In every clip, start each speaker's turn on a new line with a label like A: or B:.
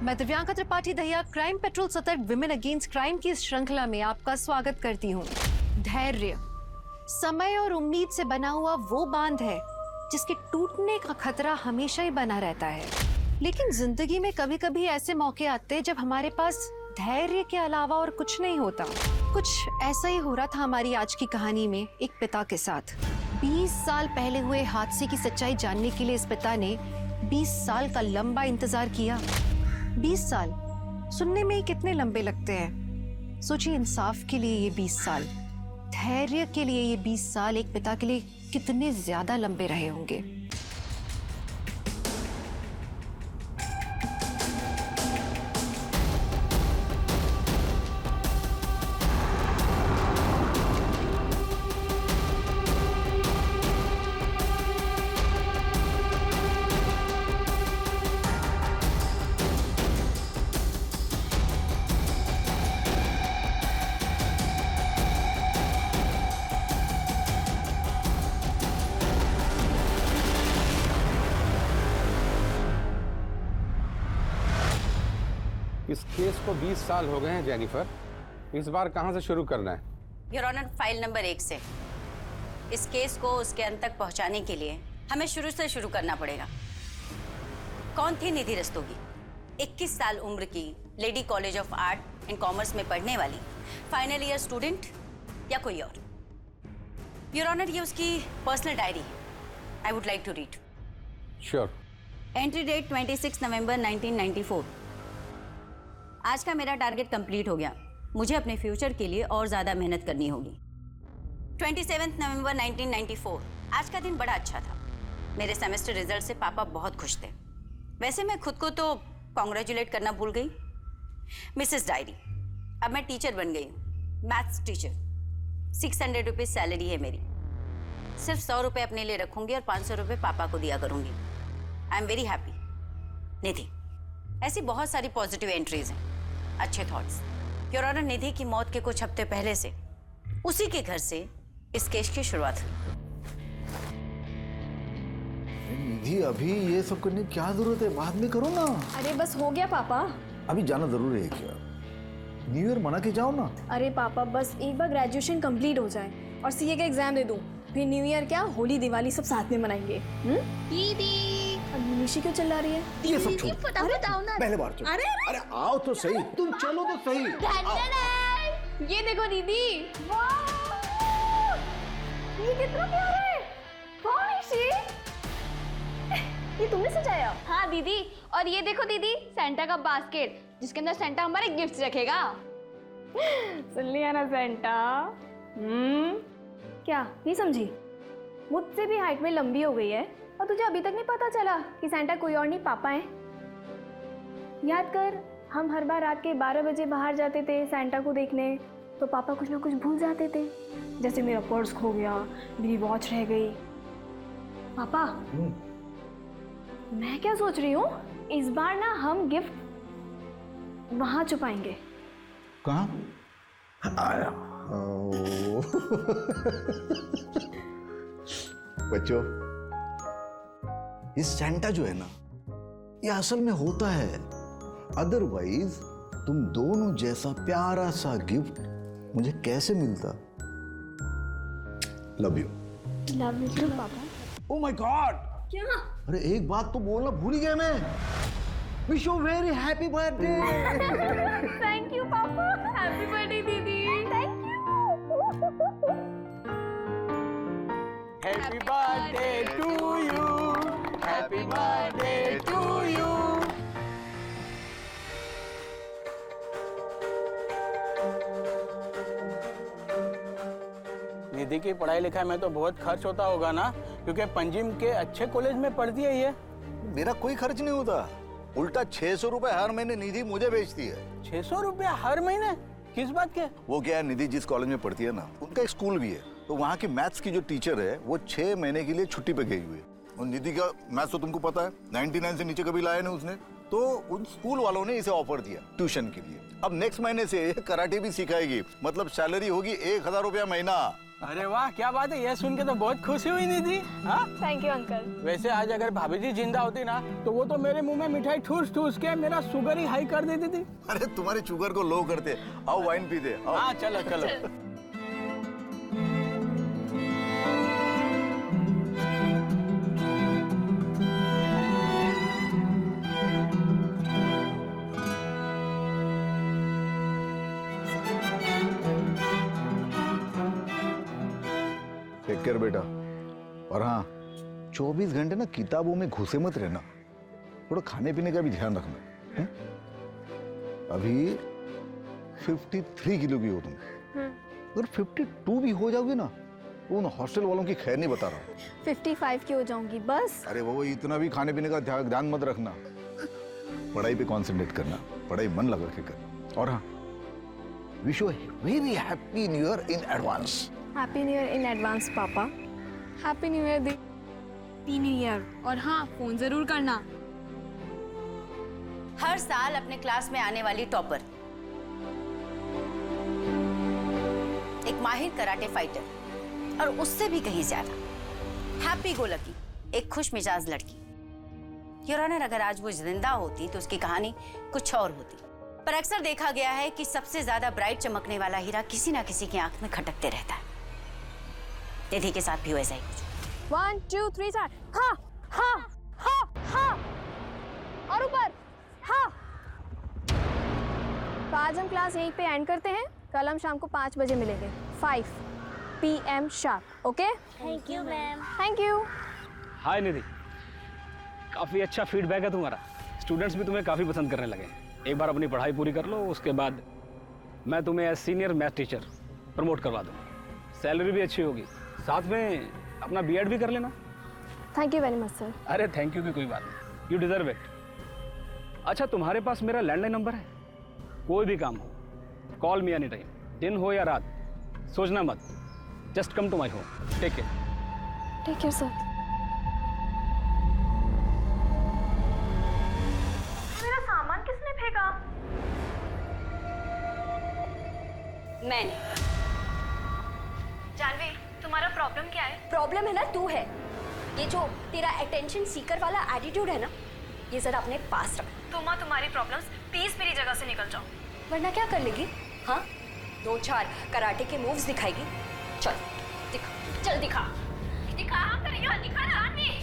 A: मैं Divyanka Tripathi Dahiya crime petrol सतर्क women against crime की इस श्रृंखला में आपका स्वागत करती हूँ। धैर्य, समय और उम्मीद से बना हुआ वो बांध है जिसके टूटने का खतरा हमेशा ही बना रहता है। लेकिन जिंदगी में कभी कभी ऐसे मौके आते हैं जब हमारे पास धैर्य के अलावा और कुछ नहीं होता। कुछ ऐसा ही हो रहा था हमारी आज की कहानी में एक पिता के साथ। 20 साल पहले हुए हादसे की सच्चाई जानने के लिए इस पिता ने 20 साल का लंबा इंतजार किया। 20 साल सुनने में ही कितने लंबे लगते हैं। सोचिए, इंसाफ के लिए ये 20 साल, धैर्य के लिए ये 20 साल एक पिता के लिए कितने ज्यादा लंबे रहे होंगे।
B: इस केस को 20 साल हो गए हैं जेनिफर। इस बार कहां से शुरू करना है?
C: योर ऑनर, फाइल नंबर 1 से। इस केस को उसके अंत तक पहुंचाने के लिए हमें शुरू से शुरू करना पड़ेगा। कौन थी निधि रस्तोगी? 21 साल उम्र की, lady college of art and commerce में पढ़ने वाली, फाइनल ईयर स्टूडेंट या कोई और? योर ऑनर, ये उसकी पर्सनल डायरी है। I would like to read.
B: Sure.
C: Entry date 26 नवंबर 1994। आज का मेरा टारगेट कंप्लीट हो गया। मुझे अपने फ्यूचर के लिए और ज्यादा मेहनत करनी होगी। 27 नवंबर 1994। आज का दिन बड़ा अच्छा था। मेरे सेमेस्टर रिजल्ट से पापा बहुत खुश थे। वैसे मैं खुद को तो कॉन्ग्रेचुलेट करना भूल गई। मिसेस डायरी, अब मैं टीचर बन गई हूँ, मैथ्स टीचर। 600 रुपीज सैलरी है मेरी। सिर्फ 100 रुपये अपने लिए रखूंगी और 500 रुपये पापा को दिया करूंगी। I am very happy. Nidhi, ऐसी बहुत सारी पॉजिटिव एंट्रीज हैं, अच्छे थॉट्स। योर ऑनर, निधि की मौत के कुछ हफ्ते पहले से उसी के घर से इस केस की शुरुआत हुई।
D: निधि, अभी ये सब करने की क्या जरूरत है? बाद में करो ना।
E: अरे बस हो गया पापा।
D: अभी जाना जरूरी है क्या? न्यू ईयर मना के जाओ ना।
E: अरे पापा, बस एक बार ग्रेजुएशन कंप्लीट हो जाए और सीए का एग्जाम दे दूं, फिर न्यू ईयर क्या, होली दिवाली सब साथ में मनाएंगे। दीदी, अब निशी क्यों चिल्ला रही है?
D: ये सब छोड़,
E: फटाफट आओ ना।
D: पहले बार चलो। अरे आओ तो सही, तुम चलो तो सही।
E: ये देखो दीदी, ये कितना प्यारा है। कौन निशी? ये तुमने सजाया? हाँ दीदी, और ये देखो दीदी, सेंटा का बास्केट जिसके अंदर सेंटा हमारे गिफ्ट्स रखेगा। सुन लिया ना सेंटा? क्या नहीं समझी? मुझसे भी हाइट में लंबी हो गई है और तुझे अभी तक नहीं पता चला कि सेंटा कोई और नहीं, पापा है। याद कर, हम हर बार रात के 12 बजे बाहर जाते थे सेंटा को देखने, तो पापा कुछ ना कुछ भूल जाते थे। जैसे मेरा पर्स खो गया, मेरी वॉच रह गई। पापा, मैं क्या सोच रही हूँ, इस बार ना हम गिफ्ट वहां छुपाएंगे।
D: कहाँ? आया। बच्चों, ये सेंटा जो है ना, ये असल में होता है। अदरवाइज तुम दोनों जैसा प्यारा सा गिफ्ट मुझे कैसे मिलता? Love you.
E: लव यू पापा।
D: Oh my God!
E: क्या?
D: अरे एक बात तो बोलना भूल ही गया मैं। Wish you very happy birthday.
E: Thank you पापा। हैप्पी बर्थडे दीदी। Thank you.
F: Happy birthday to you, happy birthday to you. Nidhi की पढ़ाई लिखाई में तो बहुत खर्च होता होगा ना, क्योंकि पंजिम के अच्छे कॉलेज में पढ़ती है ये।
D: मेरा कोई खर्च नहीं होता, उल्टा 600 रुपए हर महीने निधि मुझे बेचती है।
F: 600 रुपया हर महीने? किस बात के?
D: वो क्या है, निधि जिस कॉलेज में पढ़ती है ना, उनका एक स्कूल भी है, तो वहाँ की मैथ्स की जो टीचर है वो 6 महीने के लिए छुट्टी पे गई हुई है। और निधि का मैथ्स तो तुमको पता है, 99 से नीचे कभी लाया नहीं उसने, तो उन स्कूल वालों ने इसे ऑफर दिया ट्यूशन के लिए। अब नेक्स्ट महीने से कराटे भी सिखाएगी, मतलब सैलरी होगी 1000 रुपया महीना।
F: अरे वाह, क्या बात है, ये सुन के तो बहुत खुशी हुई निधि। हाँ,
E: थैंक यू अंकल।
F: वैसे आज अगर भाभी जी जिंदा होती ना तो वो तो मेरे मुंह में मिठाई ठूस ठूस के मेरा शुगर ही हाई कर देती थी।
D: अरे तुम्हारी शुगर को लो करते। आओ वाइन पीते। आओ।
F: हाँ चलो चलो।
D: टेक केयर बेटा। और हाँ, 24 घंटे ना किताबों में घुसे मत रहना, थोड़ा खाने पीने का भी ध्यान रखना। हुँ? अभी 53 किलो की हो तुम। अगर 52 भी हो जाओगे ना, तो उन हॉस्टल वालों की खैर नहीं बता रहा।
E: 55 की हो जाऊंगी बस।
D: अरे वो इतना भी खाने पीने का ध्यान मत रखना, पढ़ाई पे कॉन्सेंट्रेट करना, पढ़ाई मन लगा के करना। और हाँ, wish you very happy new year in advance.
E: Happy new year in advance पापा। हैप्पी न्यू ईयर दी। Happy new year. और हाँ, फोन जरूर करना।
C: हर साल अपने क्लास में आने वाली टॉपर, एक माहिर कराटे फाइटर और उससे भी कहीं ज्यादा हैप्पी गो लकी, एक खुश मिजाज लड़की। योर ऑनर, अगर आज वो जिंदा होती तो उसकी कहानी कुछ और होती, पर अक्सर देखा गया है कि सबसे ज्यादा ब्राइट चमकने वाला हीरा किसी ना किसी की आंख में खटकते रहता है। निधि के साथ भी वैसा ही कुछ।
E: 1 2 3 4। हाँ हाँ हाँ हाँ। और ऊपर हाँ। तो आज हम क्लास यहीं पे एंड करते हैं। कल हम शाम को 5 बजे मिलेंगे, 5 PM sharp. Okay?
G: Thank you ma'am.
E: Thank you.
H: Hi Nidhi, काफ़ी अच्छा फीडबैक है तुम्हारा। स्टूडेंट्स भी तुम्हें काफ़ी पसंद करने लगे हैं। एक बार अपनी पढ़ाई पूरी कर लो, उसके बाद मैं तुम्हें as senior math teacher promote करवा दूँगा। सैलरी भी अच्छी होगी, साथ में अपना BEd भी कर लेना।
E: Thank you very much sir.
H: अरे थैंक यू की कोई बात नहीं, यू डिजर्व इट। अच्छा, तुम्हारे पास मेरा लैंडलाइन नंबर है? कोई भी काम हो, कॉल मी एनी टाइम, दिन हो या रात, सोचना मत, just come to my home. Take care.
E: Take care sir. मेरा सामान किसने फेंका?
G: मैंने।
E: जानवी, तुम्हारा प्रॉब्लम क्या है?
G: प्रॉब्लम है ना तू है। ये जो तेरा अटेंशन सीकर वाला एटीट्यूड है ना, ये जरा अपने पास रख।
E: तुम्हारी प्रॉब्लम्स, प्लीज मेरी जगह से निकल जाओ।
G: वरना क्या कर लेगी? हाँ, 2-4 कराटे के मूव्स दिखाएगी। चल दिखा, चल दिखा दिखा।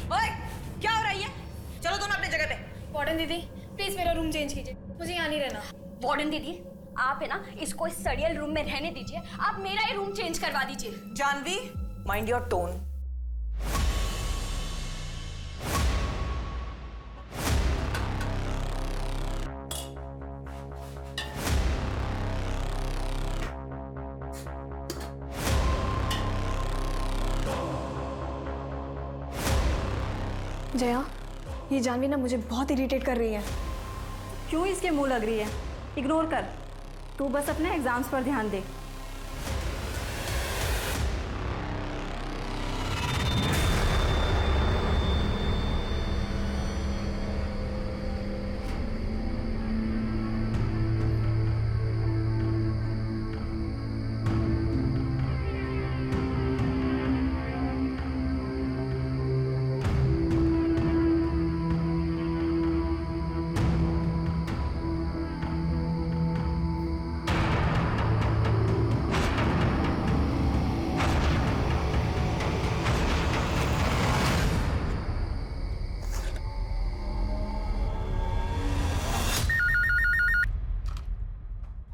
I: ओए, क्या हो रहा है? चलो दोनों अपनी जगह पे।
E: वार्डन दीदी, प्लीज मेरा रूम चेंज कीजिए, मुझे यहाँ नहीं रहना।
G: वार्डन दीदी, आप है ना इसको इस सड़ियल रूम में रहने दीजिए। आप मेरा ही रूम चेंज करवा दीजिए।
I: Janvi, mind your tone.
E: Jaya, ये जानवी ना मुझे बहुत इरिटेट कर रही है।
C: क्यों इसके मुंह लग रही है? इग्नोर कर, तू बस अपने एग्जाम्स पर ध्यान दे।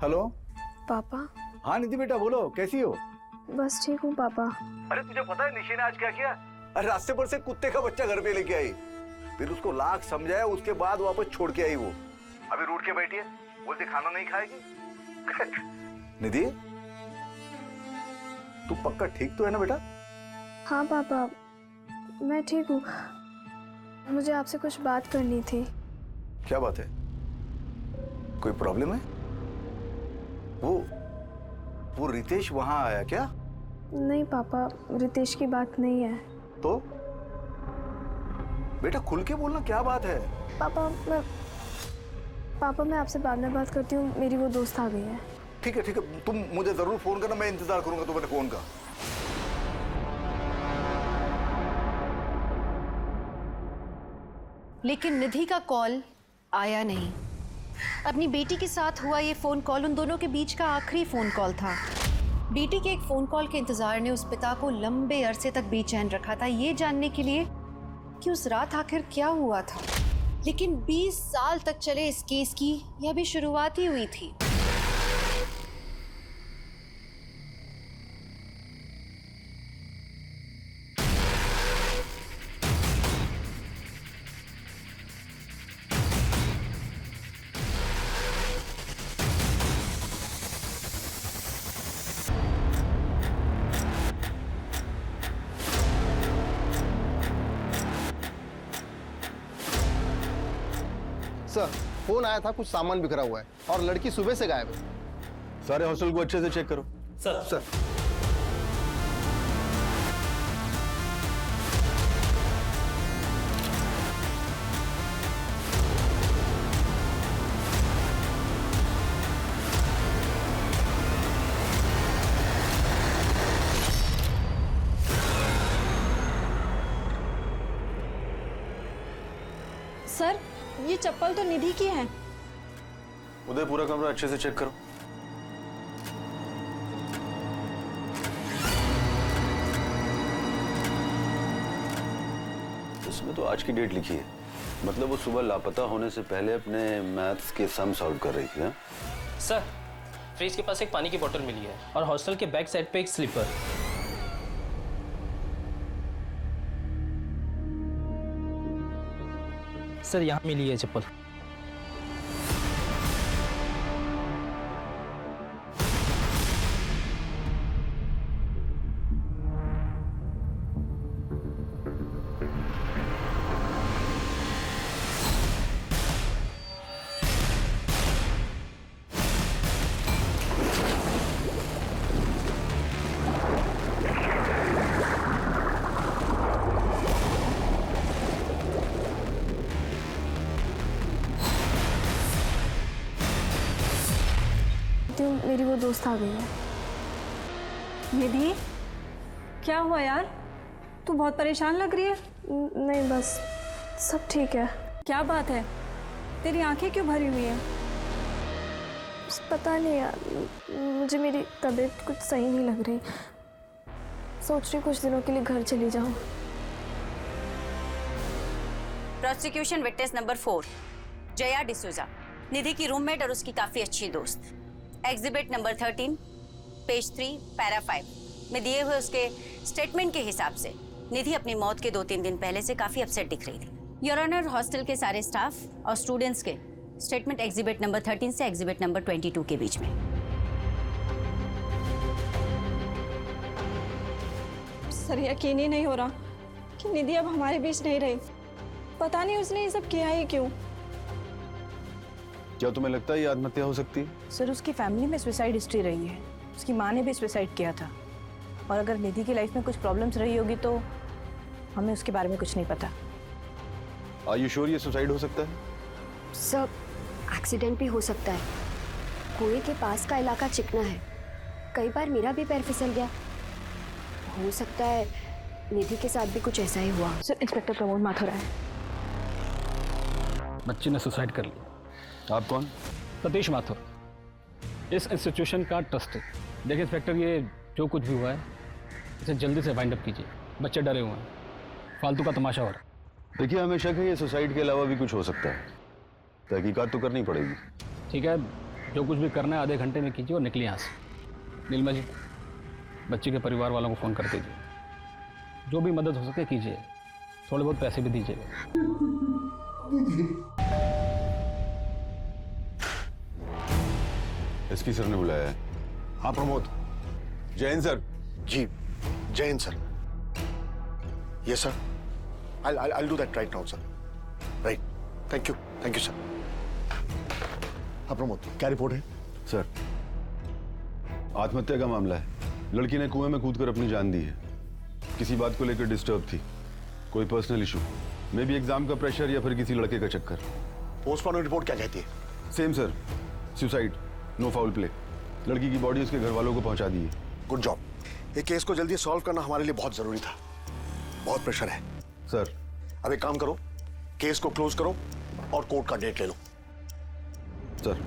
D: हेलो।
E: पापा।
D: हाँ निधि बेटा, बोलो, कैसी हो?
E: बस ठीक हूँ पापा।
D: अरे तुझे पता है निशि ने आज क्या किया? अरे रास्ते पर से कुत्ते का बच्चा घर पे लेके आई, फिर उसको लाख समझाया, उसके बाद वापस छोड़ के आई। वो अभी रूठ के बैठी है, बोलती खाना नहीं खाएगी। निधि, तू पक्का ठीक तो है ना बेटा?
E: हाँ पापा, मैं ठीक हूँ। मुझे आपसे कुछ बात करनी थी।
D: क्या बात है? कोई प्रॉब्लम है? वो रितेश वहां आया क्या?
E: नहीं पापा, रितेश की बात नहीं है।
D: तो बेटा खुल के बोलना, क्या बात है?
E: पापा मैं आपसे बाद में बात करती हूँ, मेरी वो दोस्त आ गई है।
D: ठीक है, तुम मुझे जरूर फोन करना, मैं इंतजार करूंगा तुम्हारे फोन का।
A: लेकिन निधि का कॉल आया नहीं। अपनी बेटी के साथ हुआ ये फोन कॉल उन दोनों के बीच का आखिरी फोन कॉल था। बेटी के एक फोन कॉल के इंतजार ने उस पिता को लंबे अरसे तक बेचैन रखा था, ये जानने के लिए कि उस रात आखिर क्या हुआ था। लेकिन 20 साल तक चले इस केस की यह अभी शुरुआत ही हुई थी।
J: सर, फोन आया था, कुछ सामान बिखरा हुआ है और लड़की सुबह से गायब है।
D: सारे हॉस्टल को अच्छे से चेक करो।
J: सर।
K: सर, ये चप्पल तो निधि की है।
D: उदय, पूरा कमरा अच्छे से चेक करो। इसमें तो आज की डेट लिखी है, मतलब वो सुबह लापता होने से पहले अपने मैथ्स के सम सॉल्व कर रही थी। हाँ?
L: सर, फ्रिज के पास एक पानी की बोतल मिली है और हॉस्टल के बैक साइड पे एक स्लीपर। सर, यहाँ मिली है चप्पल।
E: मेरी वो दोस्त आ गई है।
K: निधि, क्या हुआ यार? तू बहुत परेशान लग रही है।
E: नहीं, बस सब ठीक है।
K: क्या बात है? तेरी आंखें क्यों भरी हुई हैं?
E: पता नहीं यार, मुझे मेरी तबीयत कुछ सही नहीं लग रही। सोच रही कुछ दिनों के लिए घर चली जाऊं।
C: Prosecution witness number 4, Jaya D'Souza, Nidhi की रूममेट और उसकी काफी अच्छी दोस्त। एग्जिबिट नंबर 13, पेज 3, पैरा 5 में दिए हुए उसके स्टेटमेंट के हिसाब से निधि अपनी मौत के 2-3 दिन पहले से काफी अपसेट दिख रही थी। योर ऑनर, हॉस्टल के सारे स्टाफ और स्टूडेंट्स के स्टेटमेंट एग्जिबिट नंबर 13 से एग्जिबिट नंबर 22 के बीच में।
K: सर, यकीन ही नहीं हो रहा कि निधि अब हमारे बीच नहीं रही। पता नहीं उसने ये सब किया ही क्यों।
D: क्या तुम्हें लगता है ये आत्महत्या हो सकती है?
M: सर, उसकी फैमिली में सुसाइड हिस्ट्री रही है। उसकी माँ ने भी सुसाइड किया था। और अगर निधि की लाइफ में कुछ प्रॉब्लम्स रही होगी तो हमें उसके बारे में कुछ नहीं पता।
D: Are you sure ये सुसाइड हो सकता है?
N: सब एक्सीडेंट भी हो सकता है। कुएं के पास का इलाका चिकना है, कई बार मेरा भी पैर फिसल गया। हो सकता है निधि के साथ भी कुछ ऐसा ही हुआ।
M: सर, इंस्पेक्टर प्रमोद माथुर है।
H: बच्ची ने सुसाइड कर लिया।
D: आप कौन?
H: सतीश माथुर, इस इंस्टीट्यूशन का ट्रस्टी। देखिए इंस्पेक्टर, ये जो कुछ भी हुआ है इसे जल्दी से वाइंड अप कीजिए। बच्चे डरे हुए हैं, फालतू का तमाशा हो रहा है।
D: देखिए, हमें शक है ये सुसाइड के अलावा भी कुछ हो सकता है। तहकीकात तो करनी पड़ेगी।
H: ठीक है, जो कुछ भी करना है आधे घंटे में कीजिए और निकलिए यहाँ से। नीलमा जी, बच्ची के परिवार वालों को फ़ोन कर दीजिए। जो भी मदद हो सके कीजिए, थोड़े बहुत पैसे भी दीजिएगा।
D: एसपी सर ने बुलाया है।
J: हाँ प्रमोद।
D: जैन सर।
J: जी, Jain sir. Yes sir, I'll do that right now, sir. Right. Thank you sir. हाँ प्रमोद, क्या रिपोर्ट है?
D: सर, आत्महत्या का मामला है। लड़की ने कुएं में कूदकर अपनी जान दी है। किसी बात को लेकर डिस्टर्ब थी, कोई personal issue, may be exam का प्रेशर या फिर किसी लड़के का चक्कर।
J: पोस्टमार्टम रिपोर्ट क्या कहती है?
D: Same sir, suicide, no foul play. लड़की की बॉडी उसके घर वालों को पहुंचा दी है।
J: Good job. ये केस को जल्दी सॉल्व करना हमारे लिए बहुत जरूरी था। बहुत प्रेशर है
D: सर।
J: अब एक काम करो, केस को क्लोज करो और कोर्ट का डेट ले लो।
B: सर,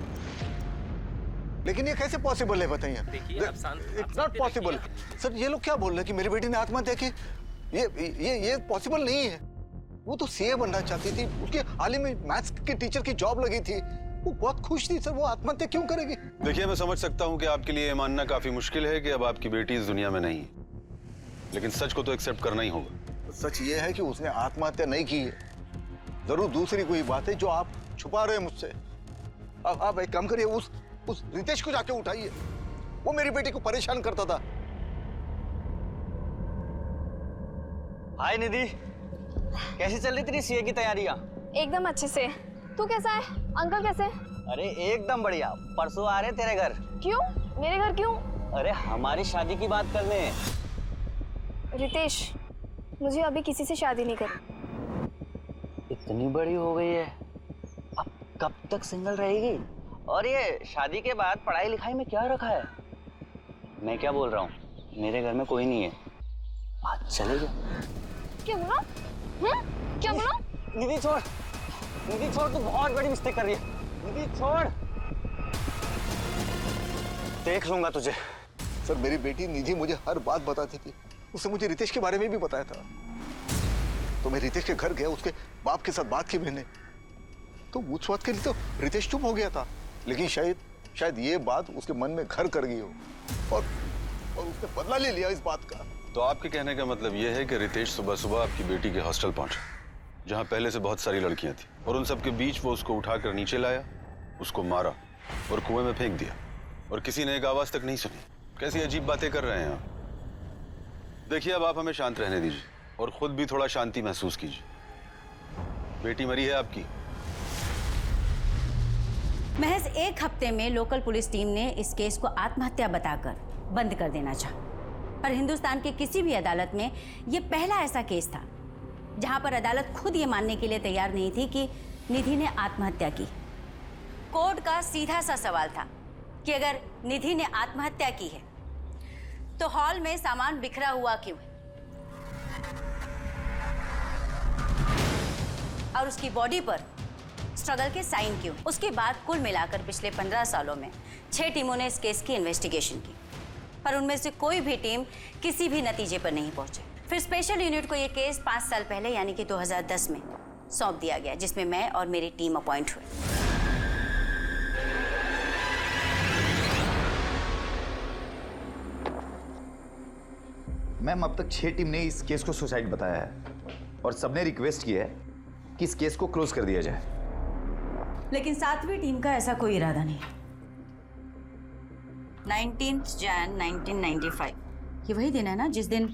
D: लेकिन ये कैसे पॉसिबल है बताइए? It's not possible. सर ये लोग क्या बोल रहे हैं कि मेरी बेटी ने आत्महत्या की? ये पॉसिबल नहीं है। वो तो सीए बनना चाहती थी, उसके हाल ही में मैथ्स के टीचर की जॉब लगी थी, वो बहुत खुश थी। सर वो आत्महत्या क्यों करेगी?
O: देखिए, मैं समझ सकता हूँ कि आपके लिए मानना काफी मुश्किल है कि अब आपकी बेटी इस दुनिया में नहीं है, लेकिन सच को तो एक्सेप्ट करना ही होगा।
D: सच ये है कि उसने आत्महत्या नहीं की है। जरूर दूसरी कोई बात है जो आप छुपा रहे हैं मुझसे। आप एक काम करिए, उस रितेश को जाके उठाइए, वो मेरी बेटी को परेशान करता था।
P: हाय निधि, कैसी चल रही तेरी सीए की तैयारियां?
E: एकदम अच्छे से। तू कैसा है? अंकल कैसे?
P: अरे एकदम बढ़िया। परसों आ रहे तेरे घर।
E: क्यों? मेरे घर क्यों?
P: अरे हमारी शादी की बात करने।
E: रितेश, मुझे अभी किसी से शादी नहीं करनी।
P: इतनी बड़ी हो गई है, अब कब तक सिंगल रहेगी? और ये शादी के बाद पढ़ाई लिखाई में क्या रखा है? मैं क्या बोल रहा हूँ, मेरे घर में कोई नहीं है, आज चले जाओ।
E: क्या बोला? क्या बोला?
P: निधि छोड़, निधि छोड़, तू बहुत बड़ी मिस्टेक कर रही है। निधि छोड़, देख लूंगा तुझे।
D: सर मेरी बेटी निधि मुझे हर बात बताती थी, उसने मुझे रितेश के बारे में भी बताया था। तो मैं रितेश के घर गया, उसके बाप के साथ बात की मैंने, तो उस बात के लिए तो रितेश चुप हो गया था, लेकिन शायद ये बात उसके मन में घर कर गई हो और उसने बदला ले लिया इस बात का।
O: तो आपके कहने का मतलब यह है कि रितेश सुबह सुबह आपकी बेटी के हॉस्टल पहुंचा, जहां पहले से बहुत सारी लड़कियां थी, और उन सब के बीच वो उसको उठाकर नीचे लाया, उसको मारा और कुएं में फेंक दिया, और किसी ने एक आवाज तक नहीं सुनी। कैसी अजीब बातें कर रहे हैं आप। देखिए, अब आप हमें शांत रहने दीजिए और खुद भी थोड़ा शांति महसूस कीजिए। बेटी मरी है आपकी।
C: महज एक हफ्ते में लोकल पुलिस टीम ने इस केस को आत्महत्या बताकर बंद कर देना चाहा, पर हिंदुस्तान की किसी भी अदालत में यह पहला ऐसा केस था जहां पर अदालत खुद ये मानने के लिए तैयार नहीं थी कि निधि ने आत्महत्या की। कोर्ट का सीधा सा सवाल था कि अगर निधि ने आत्महत्या की है तो हॉल में सामान बिखरा हुआ क्यों है, और उसकी बॉडी पर स्ट्रगल के साइन क्यों? उसके बाद कुल मिलाकर पिछले 15 सालों में 6 टीमों ने इस केस की इन्वेस्टिगेशन की, पर उनमें से कोई भी टीम किसी भी नतीजे पर नहीं पहुंचे। फिर स्पेशल यूनिट को यह केस 5 साल पहले यानी कि 2010 में सौंप दिया गया, जिसमें मैं और मेरी टीम अपॉइंट हुए।
Q: मैम, अब तक 6 टीम ने इस केस को सुसाइड बताया है और सबने रिक्वेस्ट की है कि इस केस को क्लोज कर दिया जाए,
C: लेकिन 7वीं टीम का ऐसा कोई इरादा नहीं। 19 जन 1995 ये वही दिन है ना जिस दिन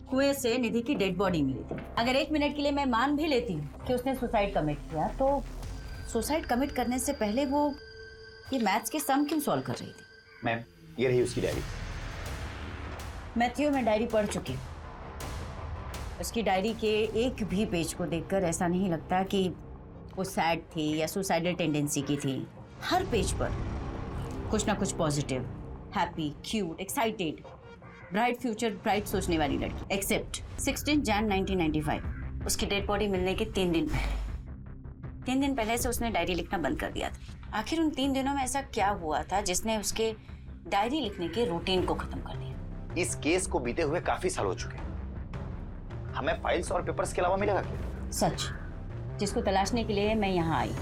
C: कुएं से निधि की डेड बॉडी मिली थी। अगर 1 मिनट के लिए मैं मान भी लेती हूँ कि उसने सुसाइड कमिट किया, तो सुसाइड कमिट करने से पहले वो ये मैथ्स के सम क्यों सॉल्व कर रही थी?
Q: मैम, ये रही उसकी डायरी।
C: मैथ्यू, मैं डायरी पढ़ चुकी हूँ। उसकी डायरी के एक भी पेज को देखकर ऐसा नहीं लगता कि वो सैड थी या सुसाइडल टेंडेंसी की थी। हर पेज पर कुछ ना कुछ positive, happy, cute, excited, bright future, bright सोचने वाली लड़की। एक्सेप्ट 16 जन 1995 उसकी डेड बॉडी मिलने के 3 दिन पहले। 3 दिन पहले से उसने डायरी लिखना बंद कर दिया था। आखिर उन 3 दिनों में ऐसा क्या हुआ था जिसने उसके डायरी लिखने के रूटीन को खत्म कर दिया?
Q: इस केस को बीते हुए काफी साल हो चुके हैं, हमें फाइल्स और पेपर्स के अलावा मिलेगा क्या?
C: सच जिसको तलाशने के लिए मैं यहाँ आई।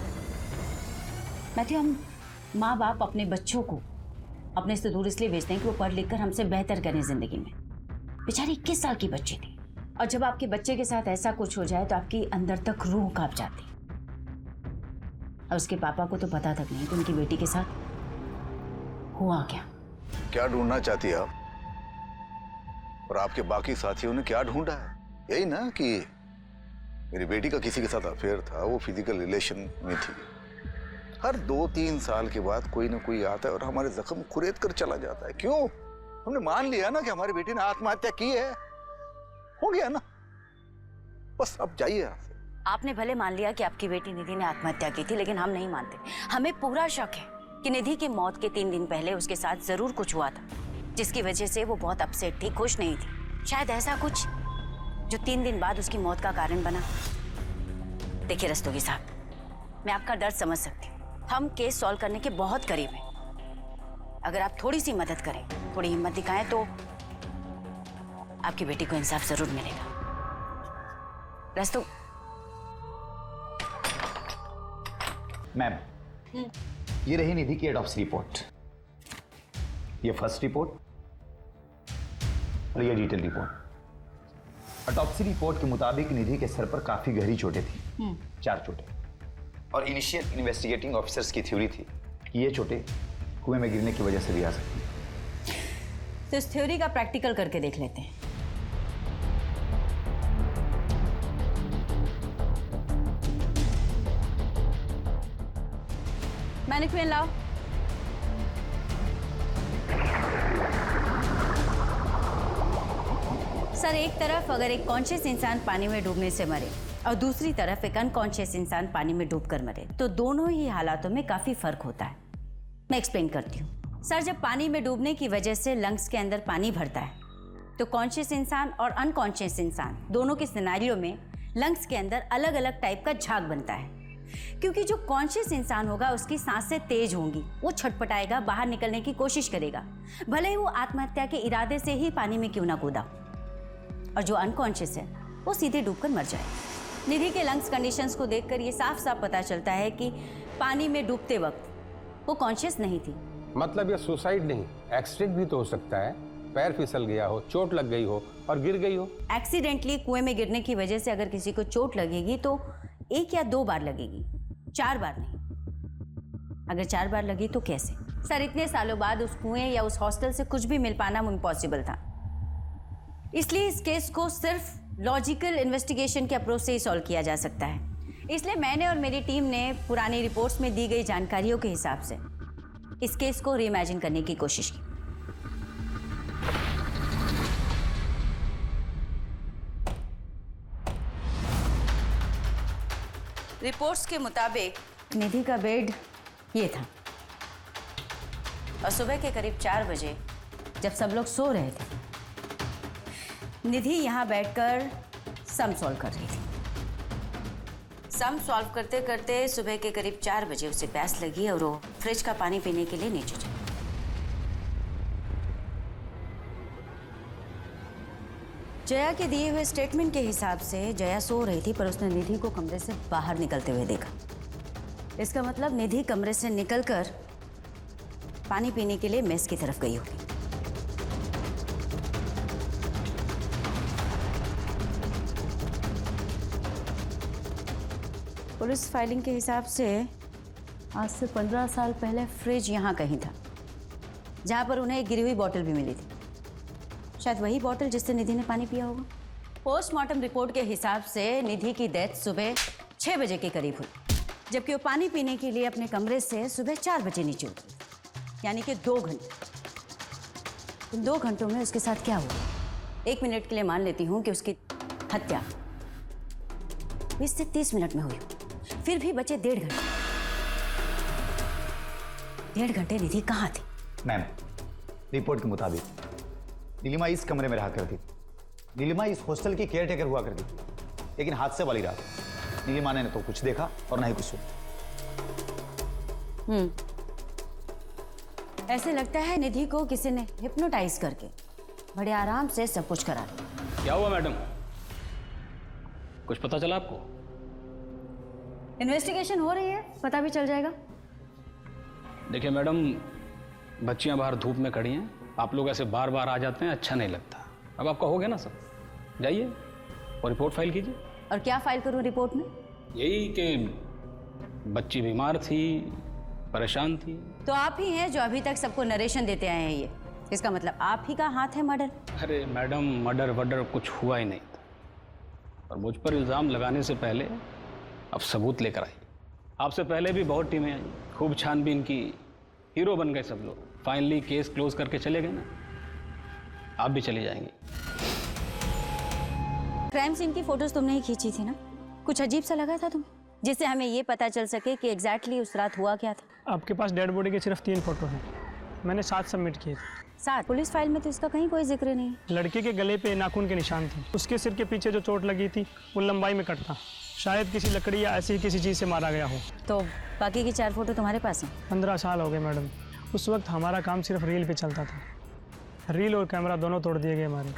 C: मैथ्यू, हम माँ बाप अपने बच्चों को अपने से दूर इसलिए भेजते हैं कि वो पढ़ लिख कर हमसे बेहतर करें जिंदगी में। बेचारी 21 साल की बच्ची थी, और जब आपके बच्चे के साथ ऐसा कुछ हो जाए तो आपकी अंदर तक रूह कांप जाती। और उसके पापा को तो पता तक नहीं कि उनकी बेटी के साथ हुआ क्या।
D: क्या ढूंढना चाहती है आप? और आपके बाकी साथियों ने क्या ढूंढा है? यही ना कि मेरी बेटी का किसी के साथ अफेयर था, वो फिजिकल रिलेशन में थी। हर 2-3 साल के बाद कोई ना कोई आता है और हमारे जख्म खुरेद कर चला जाता है। क्यों? हमने मान लिया ना कि हमारी बेटी ने आत्महत्या की है, हो गया ना, बस अब जाइए यहाँ से।
C: आपने भले मान लिया कि आपकी बेटी निधि ने आत्महत्या की थी, लेकिन हम नहीं मानते। हमें पूरा शक है कि निधि की मौत के 3 दिन पहले उसके साथ जरूर कुछ हुआ था, जिसकी वजह से वो बहुत अपसेट थी, खुश नहीं थी। शायद ऐसा कुछ जो 3 दिन बाद उसकी मौत का कारण बना। देखिए रस्तोगी साहब, मैं आपका दर्द समझ सकती हूँ। हम केस सॉल्व करने के बहुत करीब हैं। अगर आप थोड़ी सी मदद करें, थोड़ी हिम्मत दिखाएं तो आपकी बेटी को इंसाफ जरूर मिलेगा। रस्तो
Q: मैम, ये रही निधि की ऑटोप्सी रिपोर्ट। ये फर्स्ट रिपोर्ट और ये डिटेल रिपोर्ट। ऑटोप्सी रिपोर्ट के मुताबिक निधि के सर पर काफी गहरी चोटें थी, 4 चोटें। और इनिशियल इन्वेस्टिगेटिंग ऑफिसर्स की थ्योरी थी कि ये चोटें कुएं में गिरने की वजह से भी आ सकती हैं।
C: तो इस थ्योरी का प्रैक्टिकल करके देख लेते हैं। मैनेक्विन लाओ। सर, एक तरफ अगर एक कॉन्शियस इंसान पानी में डूबने से मरे और दूसरी तरफ एक अनकॉन्शियस इंसान पानी में डूबकर मरे, तो दोनों ही हालातों में काफी फर्क होता है। मैं एक्सप्लेन करती हूँ। सर, जब पानी में डूबने की वजह से लंग्स के अंदर पानी भरता है तो कॉन्शियस इंसान और अनकॉन्शियस इंसान दोनों के सिनेरियो में लंग्स के अंदर अलग अलग टाइप का झाग बनता है। क्योंकि जो कॉन्शियस इंसान होगा उसकी सांसें तेज होंगी, वो छटपटाएगा, बाहर निकलने की कोशिश करेगा, भले ही वो आत्महत्या के इरादे से ही पानी में क्यों ना कूदा। और जो अनकॉन्शियस है वो सीधे डूबकर मर जाए। निधि के लंग्स कंडीशंस को देखकर ये साफ साफ पता चलता है कि पानी में डूबते वक्त वो कॉन्शियस नहीं थी।
B: मतलब ये सुसाइड नहीं, एक्सीडेंट भी तो हो सकता है। पैर फिसल गया हो, चोट लग गई हो और गिर गई हो।
C: एक्सीडेंटली कुएं में गिरने की वजह से अगर किसी को चोट लगेगी तो 1 या 2 बार लगेगी, 4 बार नहीं। अगर 4 बार लगी तो कैसे? सर, इतने सालों बाद उस कुएं या उस हॉस्टल से कुछ भी मिल पाना इम्पॉसिबल था। इसलिए इस केस को सिर्फ लॉजिकल इन्वेस्टिगेशन के अप्रोच से ही सॉल्व किया जा सकता है। इसलिए मैंने और मेरी टीम ने पुरानी रिपोर्ट्स में दी गई जानकारियों के हिसाब से इस केस को रीइमेजिन करने की कोशिश की। रिपोर्ट्स के मुताबिक निधि का बेड ये था और सुबह के करीब 4 बजे जब सब लोग सो रहे थे, निधि यहाँ बैठकर सम सॉल्व कर रही थी। सम सॉल्व करते करते सुबह के करीब 4 बजे उसे प्यास लगी और वो फ्रिज का पानी पीने के लिए नीचे चली। जया के दिए हुए स्टेटमेंट के हिसाब से जया सो रही थी, पर उसने निधि को कमरे से बाहर निकलते हुए देखा। इसका मतलब निधि कमरे से निकलकर पानी पीने के लिए मेस की तरफ गई होगी। पुलिस फाइलिंग के हिसाब से आज से 15 साल पहले फ्रिज यहाँ कहीं था, जहाँ पर उन्हें एक गिरी हुई बॉटल भी मिली थी। शायद वही बॉटल जिससे निधि ने पानी पिया होगा। पोस्टमार्टम रिपोर्ट के हिसाब से निधि की डेथ सुबह 6 बजे के करीब हुई, जबकि वो पानी पीने के लिए अपने कमरे से सुबह 4 बजे नीचे उतरी, यानी कि 2 घंटे। इन 2 घंटों में उसके साथ क्या हुआ? 1 मिनट के लिए मान लेती हूँ कि उसकी हत्या 20 से 30 मिनट में हुई, फिर भी बचे 1.5 घंटे। 1.5 घंटे निधि कहाँ थी?
Q: मैम, रिपोर्ट के मुताबिक नीलिमा इस कमरे में रहा करती थी। नीलिमा इस हॉस्टल की केयर टेकर हुआ करती थी, लेकिन हादसे वाली रात नीलिमा ने न तो कुछ देखा और न ही कुछ सुना।
C: ऐसे लगता है निधि को किसी ने हिप्नोटाइज करके बड़े आराम से सब कुछ करा दिया।
H: क्या हुआ मैडम, कुछ पता चला आपको?
C: इन्वेस्टिगेशन हो रही है, पता भी चल जाएगा।
H: देखिए मैडम, बच्चियां बाहर धूप में खड़ी हैं, आप लोग ऐसे बार बार आ जाते हैं, अच्छा नहीं लगता। अब आपका हो गया ना सब, जाइए और रिपोर्ट फाइल कीजिए।
C: और क्या फाइल करूं रिपोर्ट में?
H: यही कि बच्ची बीमार थी, परेशान थी।
C: तो आप ही हैं जो अभी तक सबको नरेशन देते आए हैं। ये इसका मतलब आप ही का हाथ है मर्डर?
H: अरे मैडम, मर्डर वर्डर कुछ हुआ ही नहीं था, और मुझ पर इल्ज़ाम लगाने से पहले अब सबूत लेकर आई। आपसे पहले भी बहुत टीमें आई, खूब छानबीन की, हीरो बन गए सब लोग। फाइनली केस क्लोज करके चले गए ना, आप भी चली जाएंगी।
C: क्राइम सीन की फोटोज तुमने ही खींची थी ना? कुछ अजीब सा लगा था तुम्हें, जिससे हमें ये पता चल सके कि एग्जैक्टली उस रात हुआ क्या था?
F: आपके पास डेड बॉडी के सिर्फ 3 फोटो हैं, मैंने 7 सबमिट किए थे।
C: 7? पुलिस फाइल में तो इसका कहीं कोई जिक्र नहीं।
F: लड़के के गले पे नाखून के निशान थे, उसके सिर के पीछे जो चोट लगी थी वो लंबाई में कट था,
R: शायद किसी लकड़ी या ऐसी किसी चीज़ से मारा गया हो।
C: तो बाकी की 4 फोटो तुम्हारे पास हैं?
R: 15 साल हो गए मैडम। उस वक्त हमारा काम सिर्फ रील पे चलता था। रील और कैमरा दोनों तोड़ दिए गए हमारे।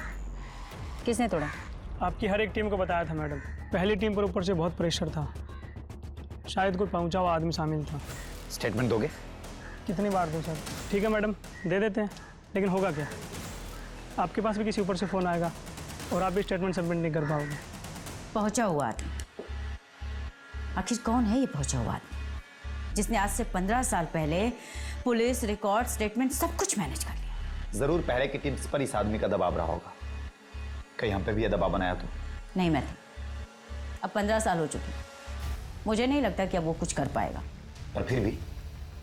C: किसने तोड़ा?
R: आपकी हर एक टीम को बताया था मैडम। पहली टीम पर ऊपर से बहुत प्रेशर था। शायद कोई पहुंचा हुआ आदमी शामिल था।
Q: स्टेटमेंट दोगे?
R: कितनी बार दूं सर? ठीक है मैडम, दे देते हैं, लेकिन होगा क्या? आपके पास भी किसी ऊपर से फ़ोन आएगा और आप भी स्टेटमेंट सबमिट नहीं कर पाओगे।
C: पहुंचा हुआ आदमी? आखिर कौन है ये पहुंचा हुआ आदमी जिसने आज से 15 साल पहले पुलिस, रिकॉर्ड, स्टेटमेंट सब कुछ मैनेज कर लिया?
Q: जरूर पहले की टीम्स पर इस आदमी का दबाव रहा होगा। कहीं हम पे भी ये दबाव बनाया तो?
C: नहीं मैं अब 15 साल हो चुके, मुझे नहीं लगता कि अब वो कुछ कर पाएगा।
Q: पर फिर भी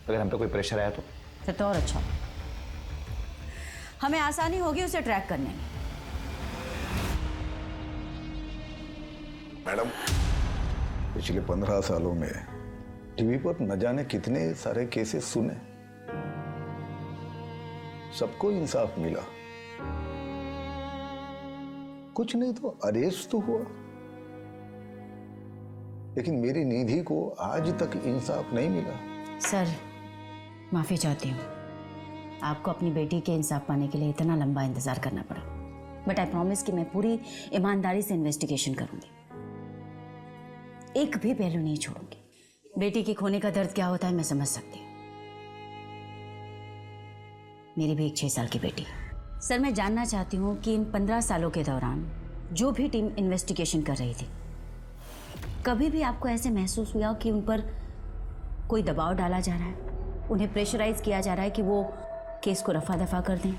Q: अगर हम पे कोई प्रेशर आया तो?
C: फिर तो और अच्छा, हमें आसानी होगी उसे ट्रैक करने में।
D: मैडम, पिछले 15 सालों में टीवी पर न जाने कितने सारे केसेस सुने, सबको इंसाफ मिला, कुछ नहीं तो अरेस्ट तो हुआ, लेकिन मेरी निधि को आज तक इंसाफ नहीं मिला।
C: सर माफी चाहती हूँ, आपको अपनी बेटी के इंसाफ पाने के लिए इतना लंबा इंतजार करना पड़ा, बट आई प्रॉमिस कि मैं पूरी ईमानदारी से इन्वेस्टिगेशन करूंगी, एक भी पहलू नहीं छोड़ूंगी। बेटी के खोने का दर्द क्या होता है मैं समझ सकती हूँ, मेरी भी एक 6 साल की बेटी है। सर मैं जानना चाहती हूँ कि इन 15 सालों के दौरान जो भी टीम इन्वेस्टिगेशन कर रही थी, कभी भी आपको ऐसे महसूस हुआ कि उन पर कोई दबाव डाला जा रहा है, उन्हें प्रेशराइज किया जा रहा है कि वो केस को रफा दफा कर दें?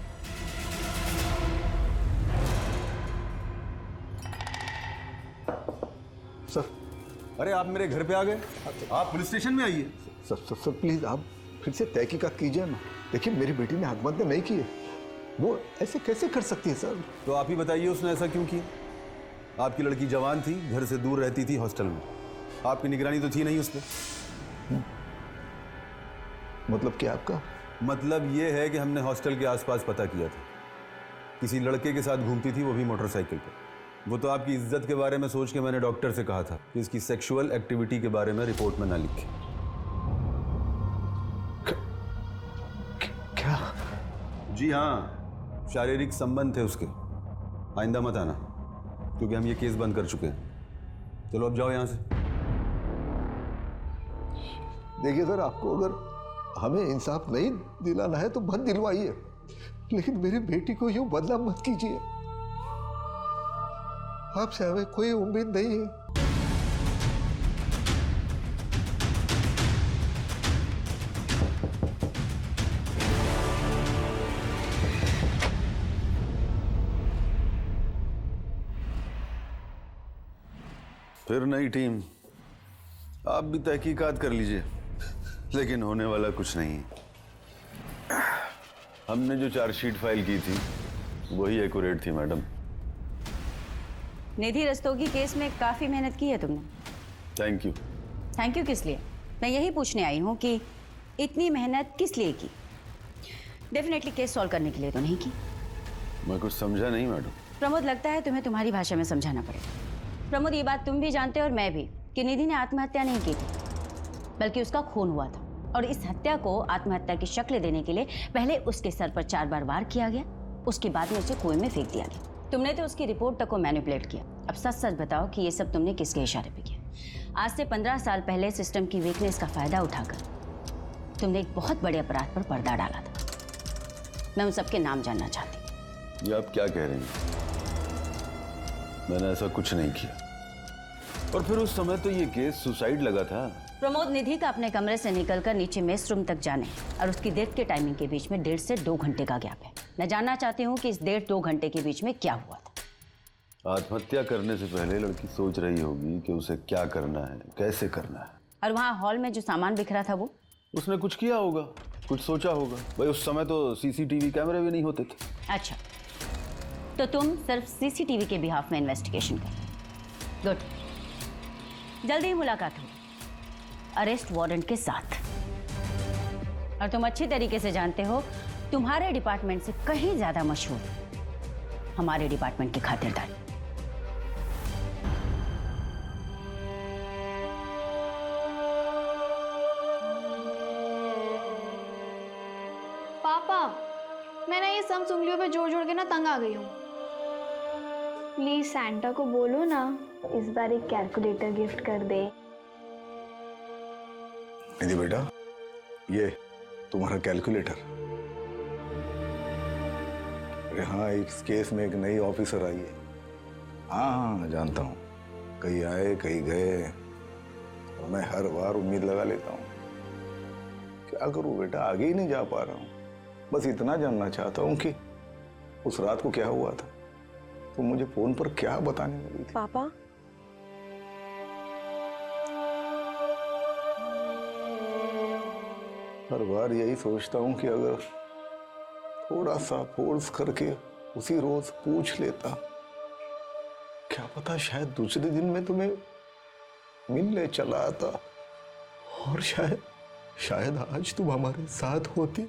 D: सर,
O: अरे आप मेरे घर पे आ गए, आप पुलिस स्टेशन में आइए।
D: सर प्लीज आप फिर से तहकीकात कीजिए ना। देखिए मेरी बेटी ने आत्महत्या नहीं की है, वो ऐसे कैसे कर सकती है सर?
O: तो आप ही बताइए उसने ऐसा क्यों किया? आपकी लड़की जवान थी, घर से दूर रहती थी हॉस्टल में, आपकी निगरानी तो थी नहीं उस पर।
D: मतलब क्या आपका?
O: मतलब ये है कि हमने हॉस्टल के आसपास पता किया था, किसी लड़के के साथ घूमती थी, वो भी मोटरसाइकिल पर। वो तो आपकी इज्जत के बारे में सोच के मैंने डॉक्टर से कहा था कि इसकी सेक्सुअल एक्टिविटी के बारे में रिपोर्ट में ना लिखे।
D: क्या?
O: जी हाँ, शारीरिक संबंध थे उसके। आइंदा मत आना, क्योंकि हम ये केस बंद कर चुके हैं। चलो अब जाओ यहाँ से।
D: देखिए सर, आपको अगर हमें इंसाफ नहीं दिलाना है तो मत दिलवाइए, लेकिन मेरी बेटी को यूं बदनाम मत कीजिए। आपसे हमें कोई उम्मीद नहीं है।
O: फिर नई टीम, आप भी तहकीकात कर लीजिए, लेकिन होने वाला कुछ नहीं। हमने जो चार्जशीट फाइल की थी वही एक्यूरेट थी मैडम।
C: निधि रस्तोगी केस में काफी मेहनत की है तुमने।
O: Thank you.
C: थैंक यू किस लिए? मैं यही पूछने आई हूँ कि इतनी मेहनत किस लिए की? डेफिनेटली केस सॉल्व करने के लिए तो नहीं की।
O: मैं कुछ समझा नहीं मैडम।
C: प्रमोद, लगता है तुम्हें तुम्हारी भाषा में समझाना पड़ेगा। प्रमोद, ये बात तुम भी जानते हो और मैं भी कि निधि ने आत्महत्या नहीं की थी, बल्कि उसका खून हुआ था, और इस हत्या को आत्महत्या की शक्ल देने के लिए पहले उसके सर पर 4 बार वार किया गया, उसके बाद में उसे कुएं में फेंक दिया गया। तुमने तो उसकी रिपोर्ट तक को मैनिपुलेट किया। अब सच सच बताओ कि ये सब तुमने किसके इशारे पे किया? आज से 15 साल पहले सिस्टम की वीकनेस का फायदा उठाकर तुमने एक बहुत बड़े अपराध पर पर्दा डाला था। मैं उन सबके नाम जानना चाहती हूँ।
O: ये आप क्या कह रही हैं? मैंने ऐसा कुछ नहीं किया, और फिर उस समय तो ये केस सुसाइड लगा था।
C: प्रमोद, निधि का अपने कमरे से निकलकर नीचे मेस रूम तक जाने और उसकी डेथ के टाइमिंग के बीच में 1.5 से 2 घंटे का गैप है। मैं जानना चाहती हूँ कि इस 1.5-2 घंटे के बीच में क्या हुआ था।
O: आत्महत्या करने से पहले लड़की सोच रही होगी कि उसे क्या करना है, कैसे करना है।
C: और वहाँ हॉल में जो सामान बिखरा था वो
O: उसने कुछ किया होगा, कुछ सोचा होगा। भाई उस समय तो सीसीटीवी कैमरे भी नहीं होते थे।
C: अच्छा, तो तुम सिर्फ सीसीटीवी के बिहाफ में इन्वेस्टिगेशन कर। गुड, जल्दी ही मुलाकात होगी अरेस्ट वारंट के साथ। और तुम अच्छी तरीके से जानते हो तुम्हारे डिपार्टमेंट से कहीं ज्यादा मशहूर हमारे डिपार्टमेंट की खातिरदारी।
E: मैं ना ये सब उंगलियों पे जोड़ जोड़ के ना तंग आ गई हूँ। प्लीज सैंटा को बोलो ना इस बार एक कैलकुलेटर गिफ्ट कर दे।
D: निधि बेटा, ये तुम्हारा कैलकुलेटर। अरे हाँ, इस केस में एक नई ऑफिसर आई है। हाँ, जानता हूँ, कहीं आए कहीं गए, और मैं हर बार उम्मीद लगा लेता हूँ। क्या करूँ बेटा, आगे ही नहीं जा पा रहा हूँ। बस इतना जानना चाहता हूँ कि उस रात को क्या हुआ था, तो मुझे फोन पर क्या बताने लगी थी।
K: पापा,
D: हर बार यही सोचता हूँ कि अगर थोड़ा सा फोर्स करके उसी रोज पूछ लेता, क्या पता शायद दूसरे दिन में तुम्हें मिलने चला आता, और शायद आज तुम हमारे साथ होती।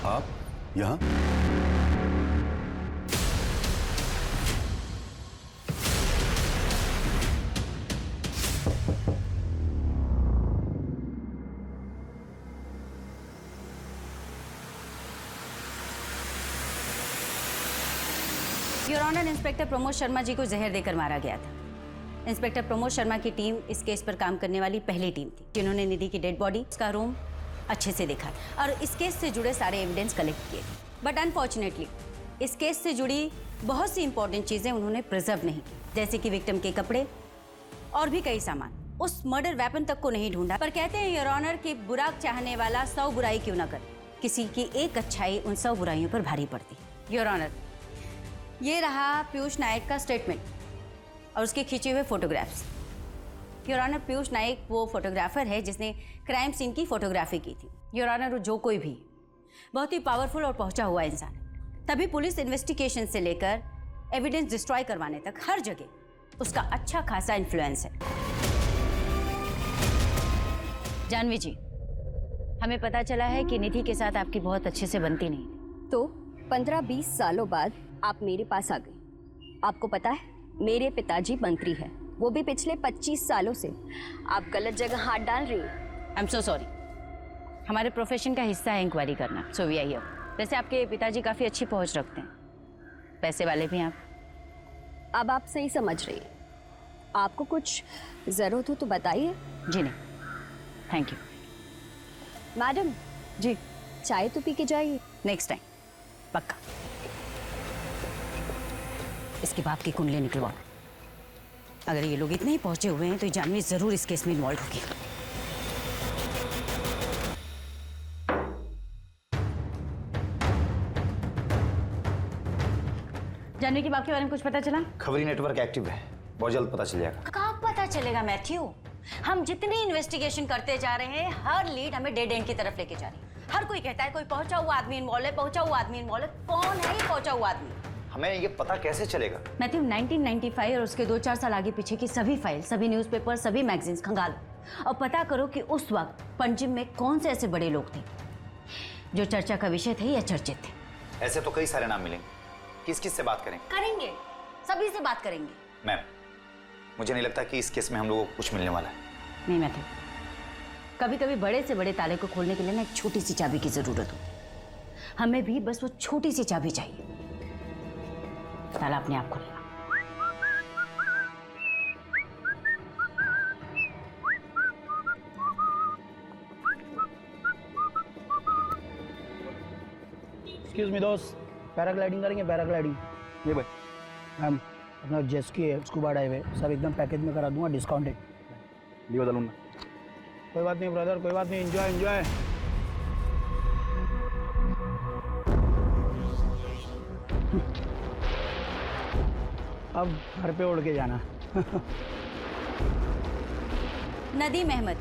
O: आप यहाँ?
C: Your honour, inspector Pramod Sharma ji को जहर देकर मारा गया था। इंस्पेक्टर प्रमोद शर्मा की टीम इस केस पर काम करने वाली पहली टीम थी जिन्होंने निधि की डेड बॉडी, उसका रूम अच्छे से देखा और इस केस से जुड़े सारे एविडेंस कलेक्ट किए। बट अनफॉर्चुनेटली इस केस से जुड़ी बहुत सी इंपॉर्टेंट चीजें उन्होंने प्रिजर्व नहीं की, जैसे कि विक्टिम के कपड़े और भी कई सामान। उस मर्डर वेपन तक को नहीं ढूंढा। पर कहते हैं योर ऑनर कि बुरा चाहने वाला 100 बुराई क्यों ना करे, किसी की एक अच्छाई उन 100 बुराइयों पर भारी पड़ती। योर ऑनर, ये रहा पीयूष नायक का स्टेटमेंट और उसके खींचे हुए फोटोग्राफ्स। योर ऑनर, पीयूष नायक वो फोटोग्राफर है जिसने क्राइम सीन की फोटोग्राफी की थी। योर ऑनर, जो कोई भी बहुत ही पावरफुल और पहुंचा हुआ इंसान, तभी पुलिस इन्वेस्टिगेशन से लेकर एविडेंस डिस्ट्रॉय करवाने तक हर जगह उसका अच्छा खासा इन्फ्लुएंस है। जानवी जी, हमें पता चला है कि निधि के साथ आपकी बहुत अच्छे से बनती नहीं,
N: तो 15-20 सालों बाद आप मेरे पास आ गई। आपको पता है मेरे पिताजी मंत्री हैं, वो भी पिछले 25 सालों से। आप गलत जगह हाथ डाल रही हैं।
C: आई एम सो सॉरी, हमारे प्रोफेशन का हिस्सा है इंक्वायरी करना, सो वी आर हियर। वैसे आपके पिताजी काफ़ी अच्छी पहुंच रखते हैं, पैसे वाले भी आप।
N: अब आप सही समझ रही हैं। आपको कुछ ज़रूरत हो तो बताइए।
C: जी नहीं, थैंक यू।
N: मैडम जी, चाय तो पी के जाइए।
C: नेक्स्ट टाइम पक्का। इसके बाप की कुंडली निकलवाओ। अगर ये लोग इतने ही पहुंचे हुए हैं तो ये जानवी जरूर इस केस में इन्वॉल्व होगी। जानवी की बाप के बारे में कुछ पता चला?
Q: खबरी नेटवर्क एक्टिव है, बहुत जल्द पता चल जाएगा।
C: कहाँ पता चलेगा मैथ्यू? हम जितनी इन्वेस्टिगेशन करते जा रहे हैं, हर लीड हमें डेड एंड की तरफ लेके जा रही है। हर कोई कहता है कोई पहुंचा हुआ आदमी इन्वॉल्व है, पहुंचा हुआ आदमी इन्वॉल्व है। कौन है ये पहुंचा हुआ आदमी?
Q: हमें ये पता कैसे चलेगा?
C: मैथ्यू, 1995 और उसके 2-4 साल आगे पीछे की सभी फाइल, सभी न्यूज़पेपर, सभी मैगजीन्स खंगालो और पता करो कि उस वक्त पंजिम में कौन से ऐसे बड़े लोग थे जो चर्चा का विषय थे या चर्चित थे।
Q: ऐसे तो कई सारे नाम मिलेंगे, किस किस से बात करें?
C: करेंगे, सभी से बात करेंगे।
Q: मैम, मुझे नहीं लगता कि इस केस में हम लोगों को कुछ मिलने वाला है।
C: नहीं मैथ्यू, कभी कभी बड़े से बड़े ताले को खोलने के लिए ना एक छोटी सी चाबी की जरूरत होती है। हमें भी बस वो छोटी सी चाबी चाहिए, ताला अपने आप खुलेगा।
F: एक्सक्यूज मी दोस्त, पैराग्लाइडिंग करेंगे? पैराग्लाइडिंग ये भाई मैम, अपना जेस्की है, स्कूबा डाइव है, सब एकदम पैकेज में करा दूंगा, डिस्काउंटेड।
H: ये बता लूँगा।
F: कोई बात नहीं ब्रदर, कोई बात नहीं, एंजॉय एंजॉय। अब घर पे उड़ के जाना।
C: नदीम अहमद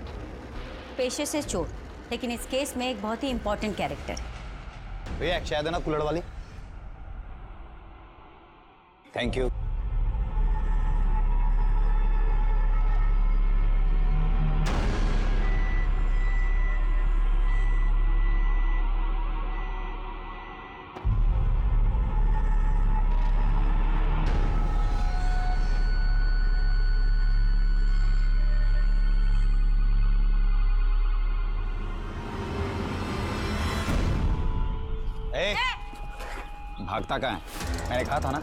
C: पेशे से चोर, लेकिन इस केस में एक बहुत ही इंपॉर्टेंट कैरेक्टर है।
Q: भैया एक चाय देना कुल्हड़ वाली। Thank you. भागता कहाँ है? मैंने कहा था ना,